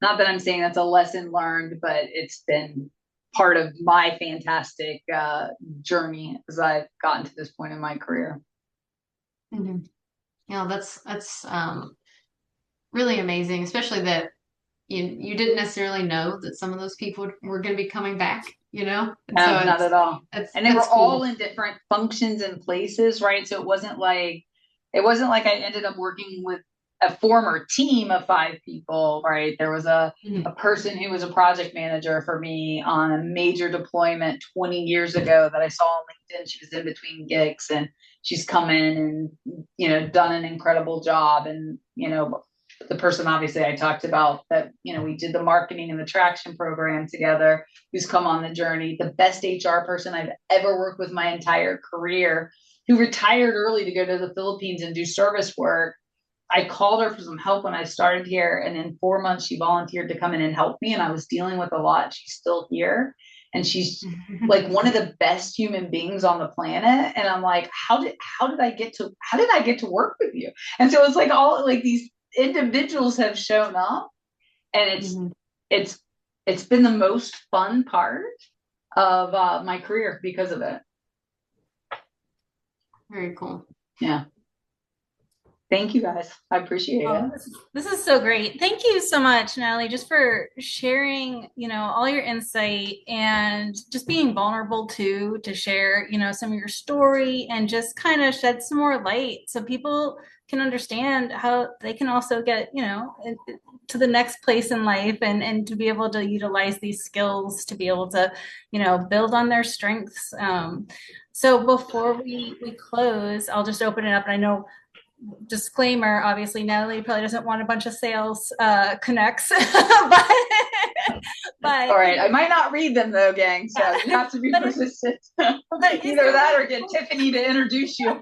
not that I'm saying that's a lesson learned, but it's been part of my fantastic journey as I've gotten to this point in my career. Mm-hmm. That's really amazing, especially that you didn't necessarily know that some of those people were going to be coming back, And no, so not at all. And they were cool. all in different functions and places, right? So it wasn't like I ended up working with a former team of 5 people, right? There was a person who was a project manager for me on a major deployment 20 years ago that I saw on LinkedIn. She was in between gigs and she's come in and, done an incredible job. And, the person obviously I talked about that, we did the marketing and the traction program together, who's come on the journey, the best HR person I've ever worked with my entire career, who retired early to go to the Philippines and do service work. I called her for some help when I started here, and in 4 months she volunteered to come in and help me, and I was dealing with a lot. She's still here, and she's like one of the best human beings on the planet. And I'm like, how did I get to work with you? And so it's like all like these individuals have shown up, and it's been the most fun part of my career because of it. Very cool. Yeah. Thank you guys. I appreciate it. This is so great. Thank you so much, Natalie, just for sharing, all your insight and just being vulnerable to share, some of your story and just kind of shed some more light so people can understand how they can also get, to the next place in life and to be able to utilize these skills to be able to, build on their strengths. So before we close, I'll just open it up. And I know, disclaimer, obviously Natalie probably doesn't want a bunch of sales connects, but all right, I might not read them though, gang, so you have to be persistent. Either that or get Tiffany to introduce you.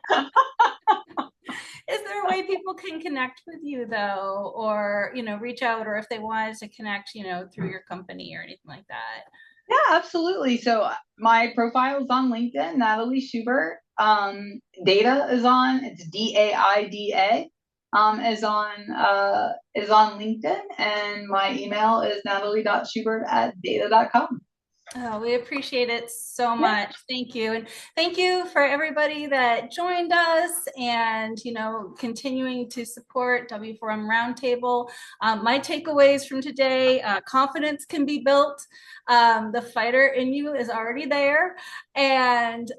Is there a way people can connect with you though, or reach out, or if they wanted to connect through your company or anything like that? Yeah, absolutely. So my profile is on LinkedIn, Natalie Schubert. Daida is on, it's DAIDA, is on LinkedIn, and my email is natalie.schubert@daida.com. Oh, we appreciate it so much. Thank you. And thank you for everybody that joined us and, continuing to support W4M Roundtable. My takeaways from today, confidence can be built. The fighter in you is already there. And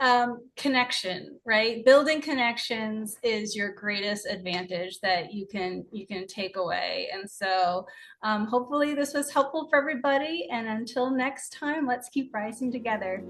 connection, right? Building connections is your greatest advantage that you can take away. And so hopefully this was helpful for everybody. And until next time, let's keep rising together.